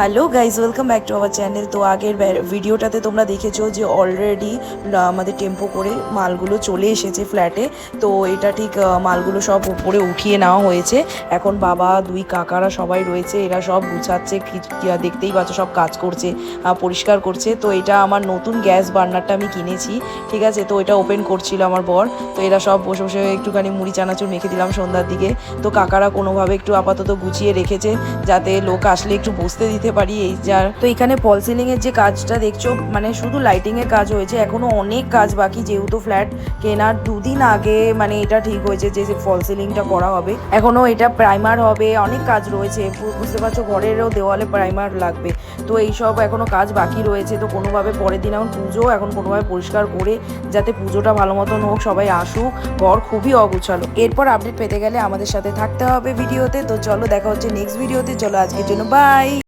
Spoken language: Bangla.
Hello guys, welcome back to our channel. তো আগের ভিডিওটাতে তোমরা দেখেছো যে অলরেডি আমাদের টেম্পো করে মালগুলো চলে এসেছে ফ্ল্যাটে। তো এটা ঠিক মালগুলো সব উপরে উঠিয়ে নেওয়া হয়েছে। এখন বাবা, দুই কাকারা সবাই রয়েছে, এরা সব গুছাচ্ছে, দেখতেই পাচ্ছ সব কাজ করছে, পরিষ্কার করছে। তো এটা আমার নতুন গ্যাস বার্নারটা আমি কিনেছি, ঠিক আছে। তো এটা ওপেন করছিল আমার বর। তো এরা সব বসে বসে একটুখানি মুড়ি চানাচুর মেখে দিলাম সন্ধ্যার দিকে। তো কাকারা কোনোভাবে একটু আপাতত গুছিয়ে রেখেছে যাতে লোক আসলে একটু বসতে দিতে পারি। এই যার তো এখানে ফল সিলিং এর যে কাজটা দেখছো, মানে শুধু লাইটিং এর কাজ হয়েছে, এখনো অনেক কাজ বাকি। যেহেতু ফ্ল্যাট কেনার দুদিন আগে মানে এটা ঠিক হয়েছে যে ফল সিলিংটা করা হবে, এখনো এটা প্রাইমার হবে, অনেক কাজ রয়েছে। বুঝতে পারছো, ঘরেরও দেওয়ালে প্রাইমার লাগবে। তো এইসব এখনো কাজ বাকি রয়েছে। তো কোনোভাবে পরের দিন এখন পুজো, এখন কোনোভাবে পরিষ্কার করে যাতে পুজোটা ভালো মতন হোক, সবাই আসুক। ঘর খুবই অগুছালো। এরপর আপডেট পেতে গেলে আমাদের সাথে থাকতে হবে ভিডিওতে। তো চলো, দেখা হচ্ছে নেক্সট ভিডিওতে। চলো আজকের জন্য বাই।